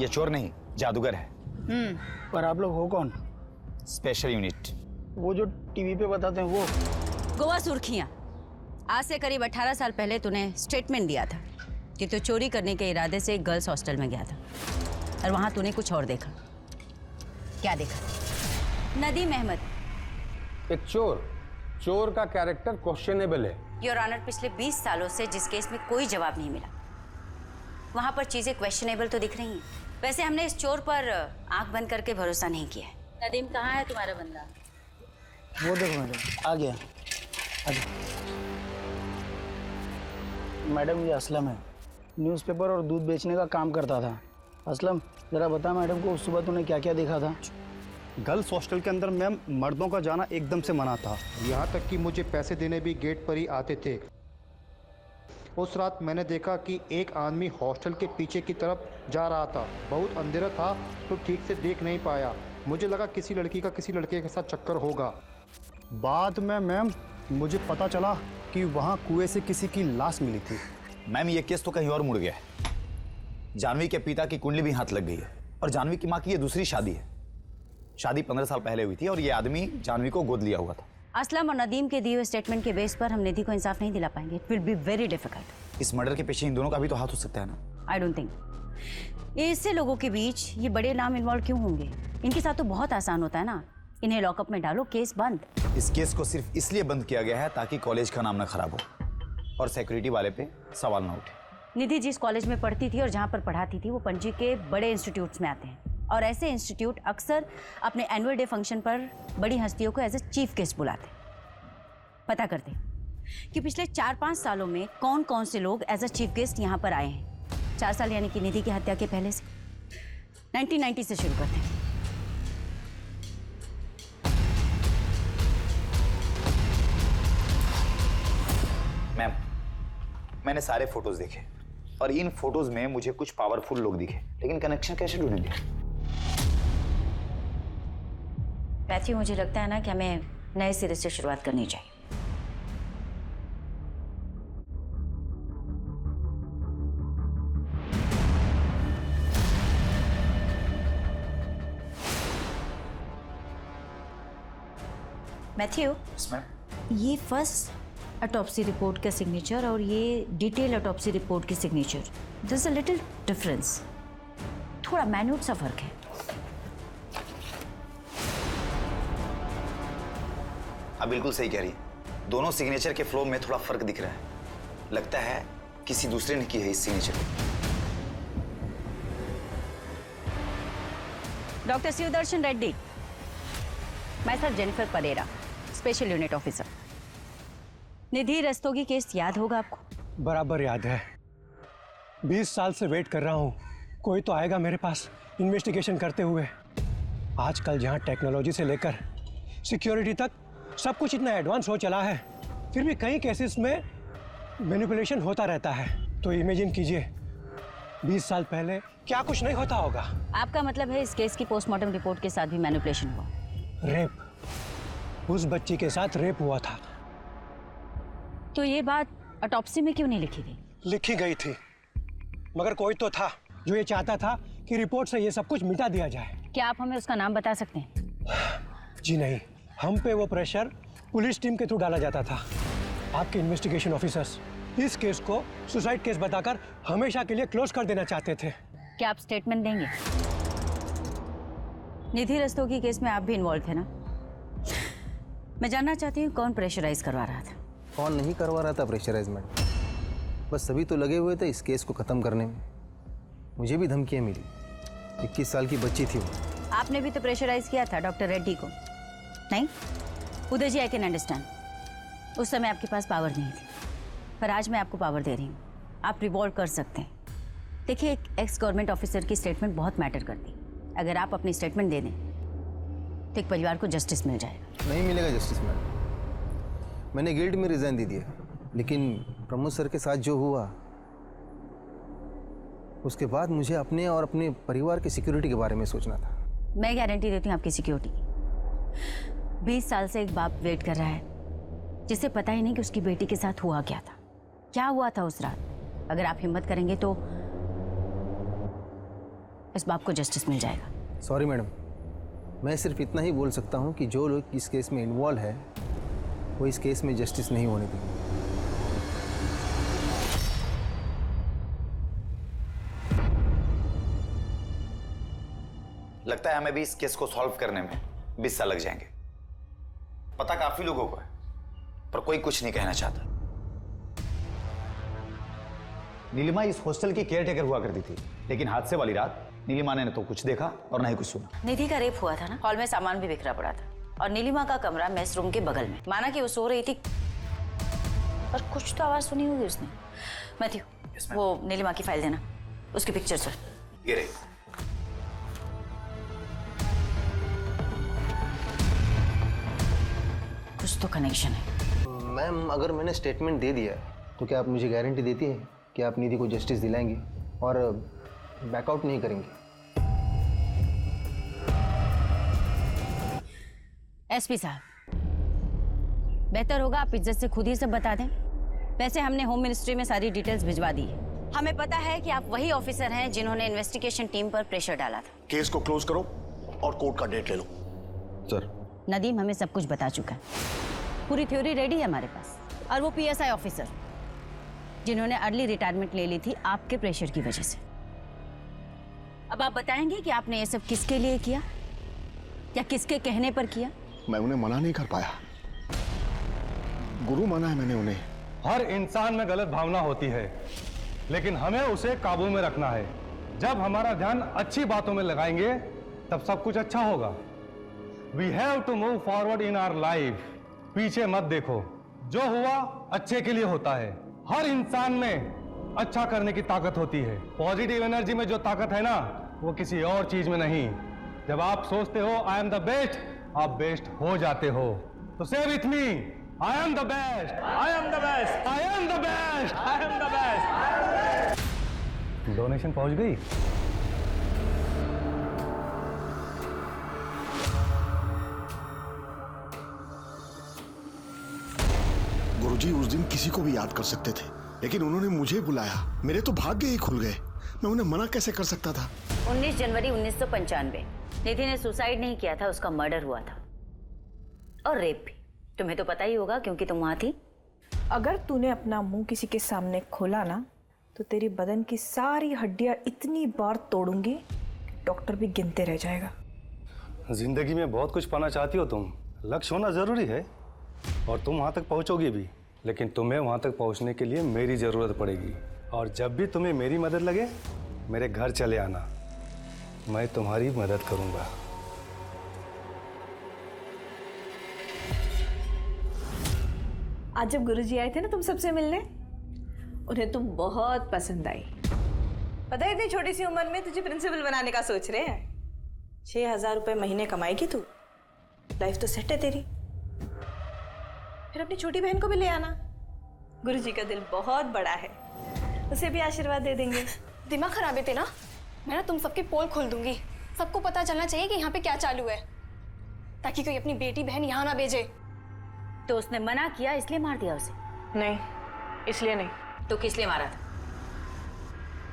Q: ये चोर नहीं जादूगर है।
F: पर आप लोग हो कौन?
Q: Special unit.
F: वो जो टीवी पे बताते हैं वो?
C: गोवा सुर्खियां। आज से करीब 18 साल पहले तूने स्टेटमेंट दिया था कि तू चोरी करने के इरादे से एक गर्ल्स हॉस्टल में गया था और वहां तूने कुछ और देखा। क्या देखा? नदीम अहमद,
B: एक चोर का कैरेक्टर क्वेश्चनेबल है।
C: योर ऑनर, पिछले 20 सालों से जिस केस में कोई जवाब नहीं मिला वहां पर चीजें क्वेश्चनेबल तो दिख रही हैं। वैसे हमने इस चोर पर आंख बंद करके भरोसा नहीं किया है। नदीम, कहाँ है तुम्हारा बंदा?
F: वो देखो मैडम, आ गया। मैडम ये असलम है, न्यूज़पेपर और दूध बेचने का काम करता था। असलम, जरा बता मैडम को उस सुबह तूने क्या क्या देखा था?
S: गर्ल्स हॉस्टल के अंदर मैम मर्दों का जाना एकदम से मना था।
T: यहाँ तक कि मुझे पैसे देने भी गेट पर ही आते थे। उस रात मैंने देखा कि एक आदमी हॉस्टल के पीछे की तरफ जा रहा था। बहुत अंधेरा था तो ठीक से देख नहीं पाया। मुझे लगा किसी लड़की का किसी लड़के के साथ चक्कर होगा।
S: बाद में मैम मुझे पता चला कि वहाँ कुएं से किसी की लाश मिली थी।
Q: मैम ये केस तो कहीं और मुड़ गया है। जानवी के पिता की कुंडली भी हाथ लग गई है और जानवी की माँ की ये दूसरी शादी है। शादी 15 साल पहले हुई थी और ये आदमी जानवी को गोद लिया हुआ था।
C: असलम और नदीम के दिए हुए स्टेटमेंट के बेस पर हम निधि को इंसाफ नहीं दिला पाएंगे। It will be very difficult.
Q: इस मर्डर के पीछे इन दोनों का भी तो हाथ हो सकता है ना?
C: I don't think. इससे लोगों के बीच ये बड़े नाम इन्वॉल्व क्यों होंगे? इनके साथ तो बहुत आसान होता है ना, इन्हें लॉकअप में डालो, केस बंद।
Q: इस केस को सिर्फ इसलिए बंद किया गया है ताकि कॉलेज का नाम ना खराब हो और सिक्योरिटी वाले पे सवाल ना उठे।
C: निधि जिस कॉलेज में पढ़ती थी और जहाँ पर पढ़ाती थी वो पणजी के बड़े इंस्टीट्यूट्स में आते हैं और ऐसे इंस्टीट्यूट अक्सर अपने एनुअल डे फंक्शन पर बड़ी हस्तियों को एज ए चीफ गेस्ट बुलाते हैं। पता करते कि पिछले 4-5 सालों में कौन कौन से लोग एज ए चीफ गेस्ट यहाँ पर आए हैं। 4 साल यानी कि निधि की हत्या के पहले से। 1990 से शुरू करते हैं।
Q: मैम, मैंने सारे फोटोज देखे और इन फोटोज में मुझे कुछ पावरफुल लोग दिखे, लेकिन कनेक्शन कैसे ढूंढेंगे?
C: मैथ्यू, मुझे लगता है ना कि हमें नए सिरे से शुरुआत करनी चाहिए। मैथ्यू, ये फर्स्ट ऑटोप्सी रिपोर्ट का सिग्नेचर और ये डिटेल ऑटोप्सी रिपोर्ट की signature, there is a little difference. थोड़ा मैन्यूट सा फर्क है।
Q: आप बिल्कुल सही कह रही है। दोनों सिग्नेचर के फ्लो में थोड़ा फर्क दिख रहा है। लगता है किसी दूसरे ने की है इस सिग्नेचर।
C: डॉक्टर शिवदर्शन रेड्डी, मैं sir Jennifer Pereira, special unit officer. Nidhi Rastogi case याद होगा आपको?
R: बराबर याद है। 20 साल से वेट कर रहा हूँ, कोई तो आएगा मेरे पास इन्वेस्टिगेशन करते हुए। आजकल जहाँ टेक्नोलॉजी से लेकर सिक्योरिटी तक सब कुछ इतना एडवांस हो चला है, फिर भी कई केसेस में मैनिपुलेशन होता रहता है। तो इमेजिन कीजिए 20 साल पहले क्या कुछ नहीं होता होगा।
C: आपका मतलब है इस केस की पोस्टमार्टम रिपोर्ट के साथ भी मैनिपुलेशन हुआ?
R: रेप, उस बच्ची के साथ रेप हुआ था।
C: तो ये बात ऑटोप्सी में क्यों नहीं लिखी गई?
R: लिखी गई थी, मगर कोई तो था जो ये चाहता था कि रिपोर्ट से ये सब कुछ मिटा दिया जाए।
C: क्या आप हमें उसका नाम बता सकते हैं?
R: जी नहीं, हम पे वो प्रेशर पुलिस टीम के थ्रू डाला जाता था। आपके इन्वेस्टिगेशन ऑफिसर्स इस केस को सुसाइड केस बताकर हमेशा के लिए क्लोज कर देना चाहते थे।
C: क्या आप स्टेटमेंट देंगे? निधि रस्तोगी केस में आप भी इन्वॉल्व थे ना? मैं जानना चाहती हूँ कौन प्रेशराइज करवा रहा था?
U: कौन नहीं करवा रहा था प्रेशराइजमेंट, बस सभी तो लगे हुए थे इस केस को खत्म करने में। मुझे भी धमकियाँ मिली। 21 साल की बच्ची थी वो।
C: आपने भी तो प्रेशराइज किया था डॉक्टर रेड्डी को, नहीं? उदय जी, आई कैन अंडरस्टैंड, उस समय आपके पास पावर नहीं थी, पर आज मैं आपको पावर दे रही हूँ। आप रिवॉल्व कर सकते हैं। देखिए, एक एक्स गवर्नमेंट ऑफिसर की स्टेटमेंट बहुत मैटर करती है। अगर आप अपनी स्टेटमेंट दे दें तो एक परिवार को जस्टिस मिल जाएगा।
U: नहीं मिलेगा जस्टिस मैडम। मैंने गिल्ड में रिजाइन दे दिया, लेकिन प्रमोद सर के साथ जो हुआ उसके बाद मुझे अपने और अपने परिवार की सिक्योरिटी के बारे में सोचना था।
C: मैं गारंटी देती हूँ आपकी सिक्योरिटी की। 20 साल से एक बाप वेट कर रहा है जिसे पता ही नहीं कि उसकी बेटी के साथ हुआ क्या था, क्या हुआ था उस रात। अगर आप हिम्मत करेंगे तो इस बाप को जस्टिस मिल जाएगा।
U: सॉरी मैडम, मैं सिर्फ इतना ही बोल सकता हूँ कि जो लोग इस केस में इन्वॉल्व है वो इस केस में जस्टिस नहीं होने देंगे।
Q: लगता है हमें भी इस केस को सॉल्व करने में 20 साल लग जाएंगे। पता काफी लोगों को है, पर कोई कुछ नहीं कहना चाहता। नीलिमा इस हॉस्टल की केयरटेकर हुआ करती थी, लेकिन हादसे वाली रात नीलिमा ने न तो कुछ देखा और न ही कुछ सुना।
C: निधि का रेप हुआ था ना, हॉल में सामान भी बिखरा पड़ा था और नीलिमा का कमरा मेस रूम के बगल में। माना कि वो सो रही थी पर कुछ तो आवाज सुनी होगी उसने। मैथ्यू, वो नीलिमा की फाइल देना, उसकी पिक्चर सर।
Q: ये रही।
C: कुछ तो कनेक्शन है।
U: मैम, अगर मैंने स्टेटमेंट दे दिया तो क्या आप मुझे गारंटी देती है कि आप निधि को जस्टिस दिलाएंगे और बैकआउट नहीं करेंगे?
C: एसपी साहब, बेहतर होगा आप इज्जत से खुद ही सब बता दें। वैसे हमने होम मिनिस्ट्री में सारी डिटेल्स भिजवा दी है। हमें पता है कि आप वही ऑफिसर हैं जिन्होंने इन्वेस्टिगेशन टीम पर प्रेशर डाला था।
J: केस को क्लोज करो और कोर्ट का डेट ले लो।
O: सर,
C: नदीम हमें सब कुछ बता चुका है, पूरी थ्योरी रेडी है हमारे पास। और वो पीएसआई ऑफिसर जिन्होंने अर्ली रिटायरमेंट ले ली थी आपके प्रेशर की वजह से। अब आप बताएंगे कि आपने ये सब किसके लिए किया या किसके कहने पर किया?
J: मैं उन्हें मना नहीं कर पाया, गुरु माना है मैंने उन्हें।
G: हर इंसान में गलत भावना होती है, लेकिन हमें उसे काबू में रखना है। जब हमारा ध्यान अच्छी बातों में लगाएंगे तब सब कुछ अच्छा होगा। We have to move forward in our life. पीछे मत देखो, जो हुआ अच्छे के लिए होता है। हर इंसान में अच्छा करने की ताकत होती है। पॉजिटिव एनर्जी में जो ताकत है ना, वो किसी और चीज में नहीं। जब आप सोचते हो आई एम द बेस्ट, आप बेस्ट हो जाते हो। तो से with me, I am the best, I am the best, I am the best, I am the best. Donation पहुंच गई?
J: गुरुजी उस दिन किसी को भी याद कर सकते थे, लेकिन उन्होंने मुझे बुलाया। मेरे तो भाग्य ही खुल गए। मैं उन्हें मना कैसे कर सकता था?
C: 19 जनवरी 1995 निधि ने सुसाइड नहीं किया था, उसका मर्डर हुआ था और रेप भी। तुम्हें तो पता ही होगा क्योंकि तुम वहां थी।
M: अगर तूने अपना मुंह किसी के सामने खोला ना, तो तेरी बदन की सारी हड्डियां इतनी बार तोड़ूंगी कि डॉक्टर भी गिनते रह जाएगा।
G: जिंदगी में बहुत कुछ पाना चाहती हो तुम। लक्ष्य होना जरूरी है और तुम वहां तक पहुंचोगी भी, लेकिन तुम्हें वहां तक पहुंचने के लिए मेरी जरूरत पड़ेगी। और जब भी तुम्हें मेरी मदद लगे, मेरे घर चले आना, मैं तुम्हारी मदद करूंगा।
M: आज जब गुरुजी आए थे ना तुम सबसे मिलने, उन्हें तुम बहुत पसंद आई। पता है इतनी छोटी सी उम्र में तुझे प्रिंसिपल बनाने का सोच रहे हैं। 6,000 रुपए महीने कमाएगी तू, लाइफ तो सेट है तेरी। फिर अपनी छोटी बहन को भी ले आना। गुरुजी का दिल बहुत बड़ा है, उसे भी आशीर्वाद दे देंगे।
E: दिमाग खराब है तेरा। मैं ना तुम सबके पोल खोल दूंगी। सबको पता चलना चाहिए कि यहाँ पे क्या चालू है, ताकि कोई अपनी बेटी बहन यहाँ ना भेजे।
C: तो उसने मना किया इसलिए मार दिया उसे?
M: नहीं, इसलिए नहीं।
C: तो किस लिए मारा था?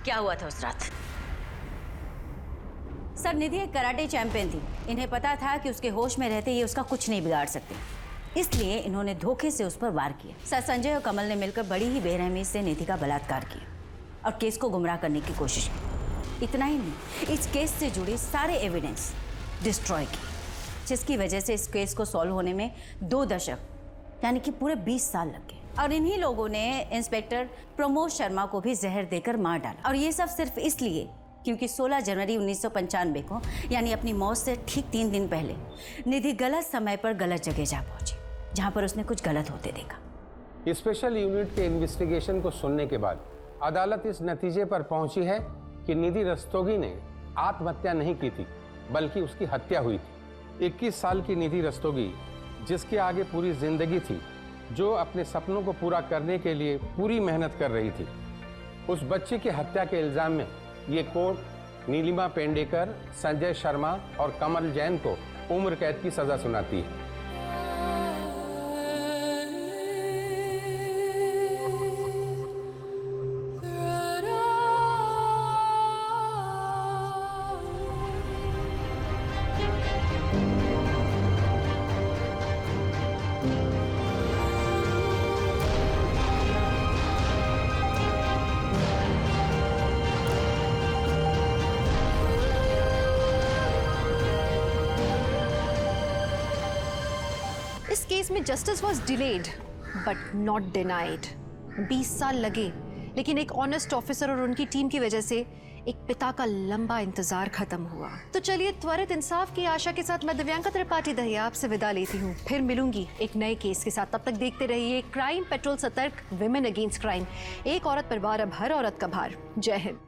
C: क्या हुआ था उस रात? सर, निधि एक कराटे चैंपियन थी। इन्हें पता था कि उसके होश में रहते ये उसका कुछ नहीं बिगाड़ सकते, इसलिए इन्होंने धोखे से उस पर वार किया। सर, संजय और कमल ने मिलकर बड़ी ही बेरहमी से निधि का बलात्कार किया और केस को गुमराह करने की कोशिश की। इतना ही नहीं, इस केस से जुड़े सारे एविडेंस डिस्ट्रॉय किए, जिसकी वजह से इस केस को सॉल्व होने में 2 दशक यानी कि पूरे 20 साल लग गए। और इन्हीं लोगों ने इंस्पेक्टर प्रमोद शर्मा को भी जहर देकर मार डाला। और ये सब सिर्फ इसलिए क्योंकि 16 जनवरी 1995 को, यानी अपनी मौत से ठीक 3 दिन पहले, निधि गलत समय पर गलत जगह जा पहुंची, जहां पर उसने कुछ गलत होते देखा।
B: स्पेशल यूनिट के इन्वेस्टिगेशन को सुनने के बाद अदालत इस नतीजे पर पहुंची है कि निधि रस्तोगी ने आत्महत्या नहीं की थी, बल्कि उसकी हत्या हुई थी। 21 साल की निधि रस्तोगी, जिसके आगे पूरी जिंदगी थी, जो अपने सपनों को पूरा करने के लिए पूरी मेहनत कर रही थी, उस बच्चे की हत्या के इल्जाम में ये कोर्ट नीलिमा पेंडेकर, संजय शर्मा और कमल जैन को उम्र कैद की सजा सुनाती है।
A: इस केस में justice was delayed but not denied. 20 साल लगे, लेकिन एक ऑनेस्ट ऑफिसर और उनकी टीम की वजह से एक पिता का लंबा इंतजार खत्म हुआ। तो चलिए त्वरित इंसाफ की आशा के साथ मैं दिव्यांका त्रिपाठी दहिया आपसे विदा लेती हूँ। फिर मिलूंगी एक नए केस के साथ। तब तक देखते रहिए क्राइम पेट्रोल, सतर्क, विमेन अगेंस्ट क्राइम। एक औरत पर वार, अब हर औरत का भार। जय हिंद।